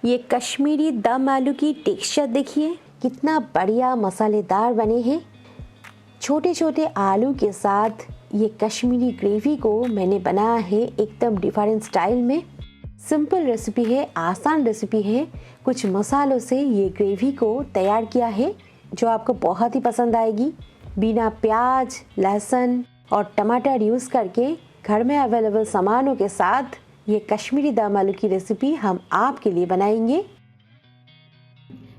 ये कश्मीरी दम आलू की टेक्सचर देखिए कितना बढ़िया मसालेदार बने हैं। छोटे छोटे आलू के साथ ये कश्मीरी ग्रेवी को मैंने बनाया है एकदम डिफरेंट स्टाइल में। सिंपल रेसिपी है, आसान रेसिपी है। कुछ मसालों से ये ग्रेवी को तैयार किया है जो आपको बहुत ही पसंद आएगी। बिना प्याज, लहसुन और टमाटर यूज़ करके घर में अवेलेबल सामानों के साथ ये कश्मीरी दम आलू की रेसिपी हम आपके लिए बनाएंगे।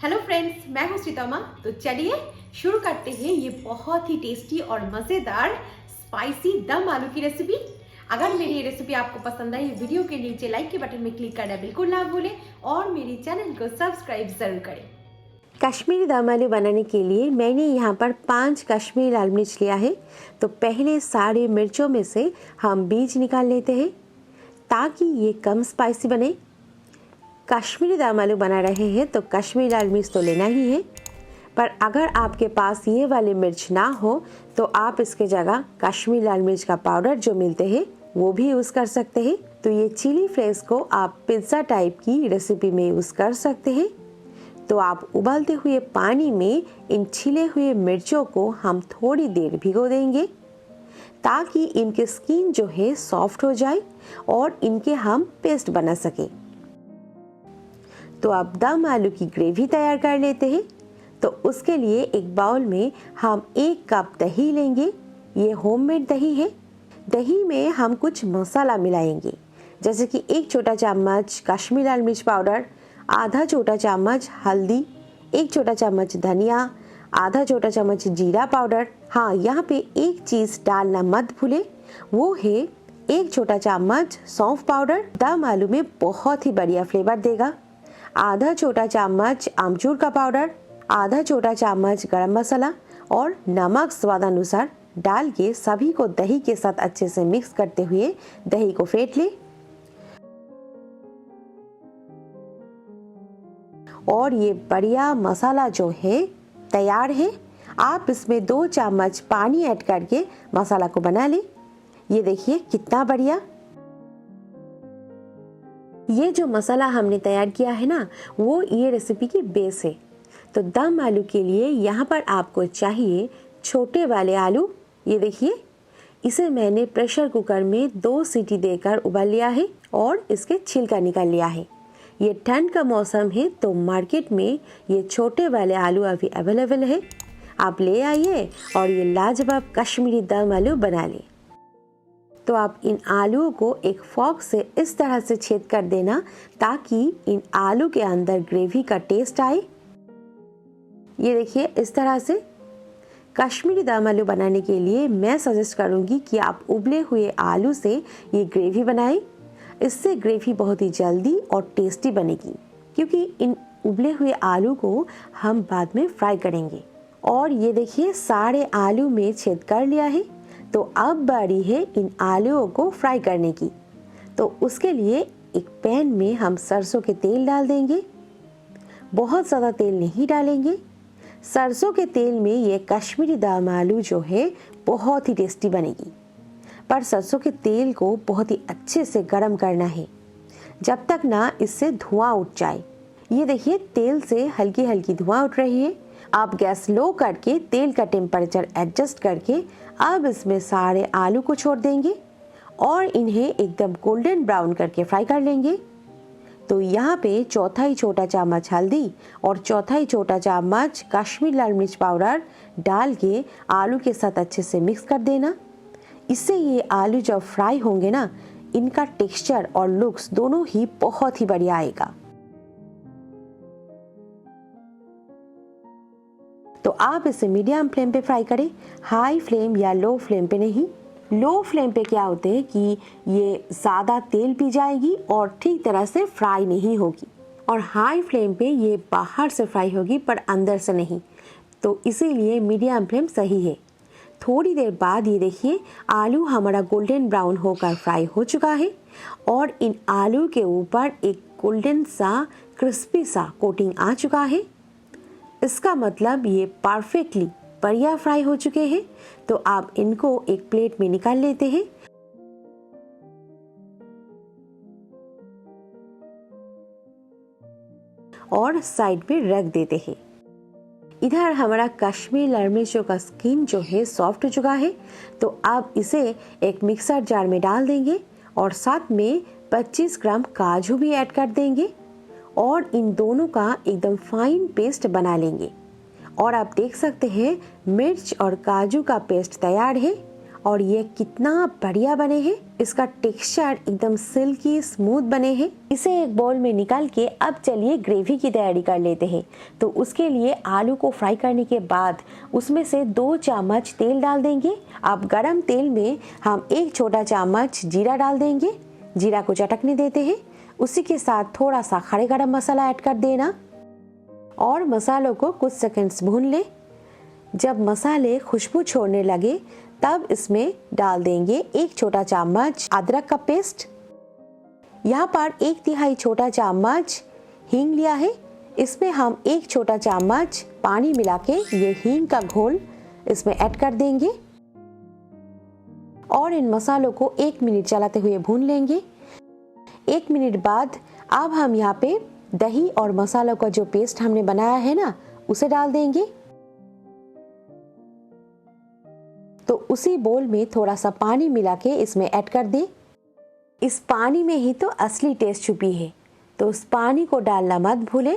हेलो फ्रेंड्स, मैं हूं श्रीतमा। तो चलिए शुरू करते हैं ये बहुत ही टेस्टी और मज़ेदार स्पाइसी दम आलू की रेसिपी। अगर मेरी ये रेसिपी आपको पसंद आई, वीडियो के नीचे लाइक के बटन में क्लिक करना बिल्कुल ना भूलें और मेरे चैनल को सब्सक्राइब जरूर करें। कश्मीरी दम आलू बनाने के लिए मैंने यहाँ पर 5 कश्मीरी लाल मिर्च लिया है। तो पहले सारे मिर्चों में से हम बीज निकाल लेते हैं ताकि ये कम स्पाइसी बने। कश्मीरी दम आलू बना रहे हैं तो कश्मीरी लाल मिर्च तो लेना ही है, पर अगर आपके पास ये वाले मिर्च ना हो तो आप इसके जगह कश्मीरी लाल मिर्च का पाउडर जो मिलते हैं वो भी यूज़ कर सकते हैं। तो ये चिली फ्लेक्स को आप पिज़्ज़ा टाइप की रेसिपी में यूज़ कर सकते हैं। तो आप उबलते हुए पानी में इन छिले हुए मिर्चों को हम थोड़ी देर भिगो देंगे ताकि इनकी स्किन जो है सॉफ्ट हो जाए और इनके हम पेस्ट बना सके। तो अब दम आलू की ग्रेवी तैयार कर लेते हैं। तो उसके लिए एक बाउल में हम 1 कप दही लेंगे। ये होममेड दही है। दही में हम कुछ मसाला मिलाएंगे, जैसे कि 1 छोटा चम्मच कश्मीरी लाल मिर्च पाउडर, आधा छोटा चम्मच हल्दी, 1 छोटा चम्मच धनिया, आधा छोटा चम्मच जीरा पाउडर। हाँ, यहाँ पे एक चीज़ डालना मत भूले, वो है 1 छोटा चम्मच सौंफ पाउडर। दम आलू में बहुत ही बढ़िया फ्लेवर देगा। आधा छोटा चम्मच अमचूर का पाउडर, आधा छोटा चम्मच गरम मसाला और नमक स्वादानुसार डाल के सभी को दही के साथ अच्छे से मिक्स करते हुए दही को फेंट ले। और ये बढ़िया मसाला जो है तैयार है। आप इसमें 2 चम्मच पानी ऐड करके मसाला को बना लें। ये देखिए कितना बढ़िया। ये जो मसाला हमने तैयार किया है ना, वो ये रेसिपी की बेस है। तो दम आलू के लिए यहाँ पर आपको चाहिए छोटे वाले आलू। ये देखिए, इसे मैंने प्रेशर कुकर में 2 सीटी देकर उबाल लिया है और इसके छिलका निकाल लिया है। ये ठंड का मौसम है तो मार्केट में ये छोटे वाले आलू अभी अवेलेबल है। आप ले आइए और ये लाजवाब कश्मीरी दम आलू बना लें। तो आप इन आलूओं को एक फॉर्क से इस तरह से छेद कर देना ताकि इन आलू के अंदर ग्रेवी का टेस्ट आए। ये देखिए इस तरह से। कश्मीरी दम आलू बनाने के लिए मैं सजेस्ट करूंगी कि आप उबले हुए आलू से ये ग्रेवी बनाएं। इससे ग्रेवी बहुत ही जल्दी और टेस्टी बनेगी, क्योंकि इन उबले हुए आलू को हम बाद में फ्राई करेंगे। और ये देखिए सारे आलू में छेद कर लिया है। तो अब बारी है इन आलूओं को फ्राई करने की। तो उसके लिए एक पैन में हम सरसों के तेल डाल देंगे। बहुत ज़्यादा तेल नहीं डालेंगे। सरसों के तेल में ये कश्मीरी दम आलू जो है बहुत ही टेस्टी बनेगी, पर सरसों के तेल को बहुत ही अच्छे से गर्म करना है जब तक ना इससे धुआं उठ जाए। ये देखिए तेल से हल्की हल्की धुआं उठ रही है। आप गैस लो करके तेल का टेम्परेचर एडजस्ट करके अब इसमें सारे आलू को छोड़ देंगे और इन्हें एकदम गोल्डन ब्राउन करके फ्राई कर लेंगे। तो यहाँ पे 1/4 छोटा चम्मच हल्दी और 1/4 छोटा चम्मच कश्मीरी लाल मिर्च पाउडर डाल के आलू के साथ अच्छे से मिक्स कर देना। इससे ये आलू जब फ्राई होंगे ना, इनका टेक्सचर और लुक्स दोनों ही बहुत ही बढ़िया आएगा। तो आप इसे मीडियम फ्लेम पे फ्राई करें, हाई फ्लेम या लो फ्लेम पे नहीं। लो फ्लेम पे क्या होते हैं कि ये ज़्यादा तेल पी जाएगी और ठीक तरह से फ्राई नहीं होगी, और हाई फ्लेम पे ये बाहर से फ्राई होगी पर अंदर से नहीं। तो इसीलिए मीडियम फ्लेम सही है। थोड़ी देर बाद ये देखिए आलू हमारा गोल्डन ब्राउन होकर फ्राई हो चुका है और इन आलू के ऊपर एक गोल्डन सा क्रिस्पी सा कोटिंग आ चुका है। इसका मतलब ये परफेक्टली बढ़िया फ्राई हो चुके हैं। तो आप इनको एक प्लेट में निकाल लेते हैं। और साइड में रख देते हैं। इधर हमारा कश्मीरी लाल मिर्चों का स्किन जो है सॉफ्ट हो चुका है, तो आप इसे एक मिक्सर जार में डाल देंगे और साथ में 25 ग्राम काजू भी ऐड कर देंगे और इन दोनों का एकदम फाइन पेस्ट बना लेंगे। और आप देख सकते हैं मिर्च और काजू का पेस्ट तैयार है और ये कितना बढ़िया बने हैं। इसका टेक्सचर एकदम सिल्की स्मूथ बने हैं। इसे एक बाउल में निकाल के अब चलिए ग्रेवी की तैयारी कर लेते हैं। तो उसके लिए आलू को फ्राई करने के बाद उसमें से 2 चम्मच तेल डाल देंगे। अब गरम तेल में हम 1 छोटा चम्मच जीरा डाल देंगे। जीरा को चटकने देते हैं। उसी के साथ थोड़ा सा खड़े गरम मसाला ऐड कर देना और मसालों को कुछ सेकंड्स भून ले। जब मसाले खुशबू छोड़ने लगे तब इसमें डाल देंगे 1 छोटा चम्मच अदरक का पेस्ट। यहाँ पर 1/3 छोटा चम्मच हींग लिया है। इसमें हम 1 छोटा चम्मच पानी मिला के ये हींग का घोल इसमें ऐड कर देंगे और इन मसालों को 1 मिनट चलाते हुए भून लेंगे। 1 मिनट बाद अब हम यहाँ पे दही और मसालों का जो पेस्ट हमने बनाया है ना, उसे डाल देंगे। तो उसी बोल में थोड़ा सा पानी मिला के इसमें ऐड कर दें। इस पानी में ही तो असली टेस्ट छुपी है, तो उस पानी को डालना मत भूलें।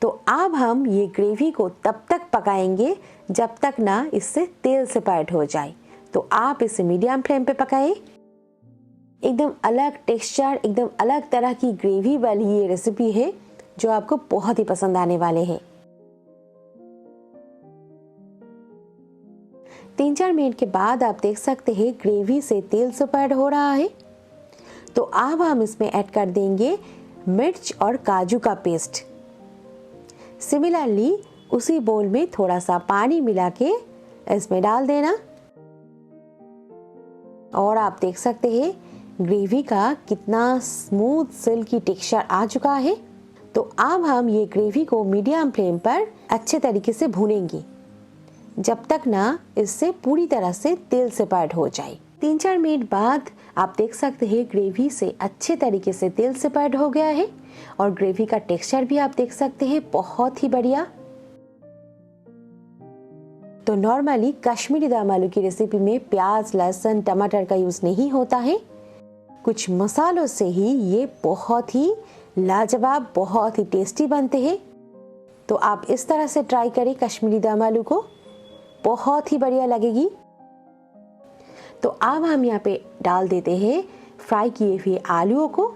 तो अब हम ये ग्रेवी को तब तक पकाएंगे जब तक ना इससे तेल सेपरेट हो जाए। तो आप इसे मीडियम फ्लेम पे पकाएं। एकदम अलग टेक्सचर, एकदम अलग तरह की ग्रेवी वाली ये रेसिपी है जो आपको बहुत ही पसंद आने वाले हैं। 3-4 मिनट के बाद आप देख सकते हैं ग्रेवी से तेल सेपरेट हो रहा है। तो अब हम इसमें ऐड कर देंगे मिर्च और काजू का पेस्ट। सिमिलरली उसी बोल में थोड़ा सा पानी मिला के इसमें डाल देना और आप देख सकते हैं ग्रेवी का कितना स्मूथ सिल्की टेक्सचर आ चुका है। तो अब हम ये ग्रेवी को मीडियम फ्लेम पर अच्छे तरीके से भूनेंगे जब तक ना इससे पूरी तरह से तेल सेपरेट हो जाए। 3-4 मिनट बाद आप देख सकते हैं ग्रेवी से अच्छे तरीके से तेल सेपरेट हो गया है और ग्रेवी का टेक्सचर भी आप देख सकते हैं बहुत ही बढ़िया। तो नॉर्मली कश्मीरी दम आलू की रेसिपी में प्याज, लहसुन, टमाटर का यूज नहीं होता है। कुछ मसालों से ही ये बहुत ही लाजवाब, बहुत ही टेस्टी बनते हैं। तो आप इस तरह से ट्राई करें कश्मीरी दम आलू को, बहुत ही बढ़िया लगेगी। तो अब हम यहाँ पे डाल देते हैं फ्राई किए हुए आलूओं को।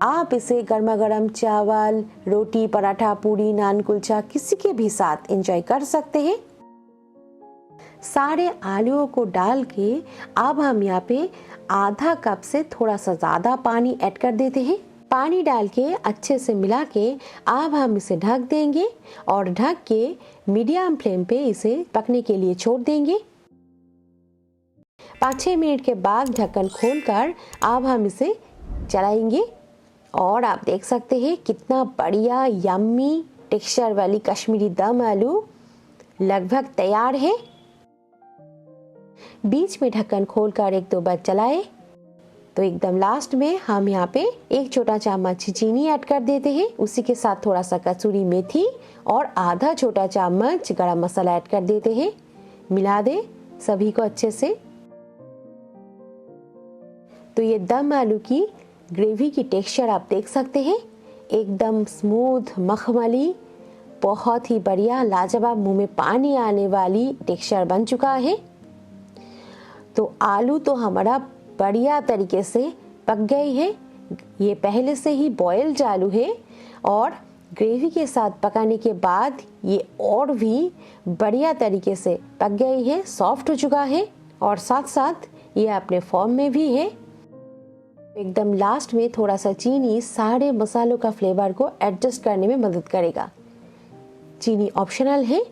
आप इसे गर्मा गर्म चावल, रोटी, पराठा, पूरी, नान, कुलचा किसी के भी साथ एंजॉय कर सकते हैं। सारे आलूओं को डाल के अब हम यहाँ पे आधा कप से थोड़ा सा ज्यादा पानी ऐड कर देते हैं। पानी डाल के अच्छे से मिला के अब हम इसे ढक देंगे और ढक के मीडियम फ्लेम पे इसे पकने के लिए छोड़ देंगे। 5-6 मिनट के बाद ढक्कन खोलकर अब हम इसे चलाएंगे और आप देख सकते हैं कितना बढ़िया यम्मी टेक्सचर वाली कश्मीरी दम आलू लगभग तैयार है। बीच में ढक्कन खोलकर 1-2 बार चलाएं। तो एकदम लास्ट में हम यहाँ पे 1 छोटा चम्मच चीनी ऐड कर देते हैं। उसी के साथ थोड़ा सा कसूरी मेथी और आधा छोटा चम्मच गरम मसाला ऐड कर देते हैं। मिला दे सभी को अच्छे से। तो ये दम आलू की ग्रेवी की टेक्सचर आप देख सकते हैं, एकदम स्मूथ, मखमली, बहुत ही बढ़िया, लाजवाब, मुंह में पानी आने वाली टेक्सचर बन चुका है। तो आलू तो हमारा बढ़िया तरीके से पक गई है। ये पहले से ही बॉइल्ड आलू है और ग्रेवी के साथ पकाने के बाद ये और भी बढ़िया तरीके से पक गई है, सॉफ्ट हो चुका है और साथ साथ ये अपने फॉर्म में भी है। एकदम लास्ट में थोड़ा सा चीनी सारे मसालों का फ्लेवर को एडजस्ट करने में मदद करेगा। चीनी ऑप्शनल है।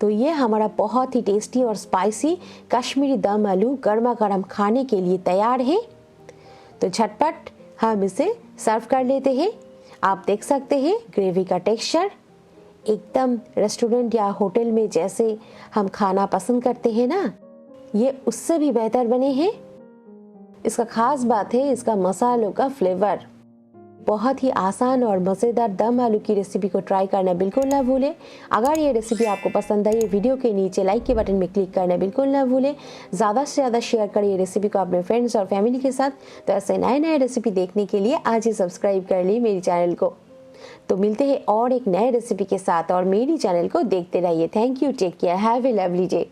तो ये हमारा बहुत ही टेस्टी और स्पाइसी कश्मीरी दम आलू गर्मा गर्म खाने के लिए तैयार है। तो झटपट हम इसे सर्व कर लेते हैं। आप देख सकते हैं ग्रेवी का टेक्सचर एकदम रेस्टोरेंट या होटल में जैसे हम खाना पसंद करते हैं ना, ये उससे भी बेहतर बने हैं। इसका खास बात है इसका मसालों का फ्लेवर, बहुत ही आसान और मज़ेदार दम आलू की रेसिपी को ट्राई करना बिल्कुल ना भूलें। अगर ये रेसिपी आपको पसंद आई, वीडियो के नीचे लाइक के बटन में क्लिक करना बिल्कुल ना भूलें। ज़्यादा से ज़्यादा शेयर करें ये रेसिपी को अपने फ्रेंड्स और फैमिली के साथ। तो ऐसे नए नए रेसिपी देखने के लिए आज ही सब्सक्राइब कर ली मेरी चैनल को। तो मिलते हैं और एक नए रेसिपी के साथ और मेरी चैनल को देखते रहिए। Thank you, take care, have a lovely day.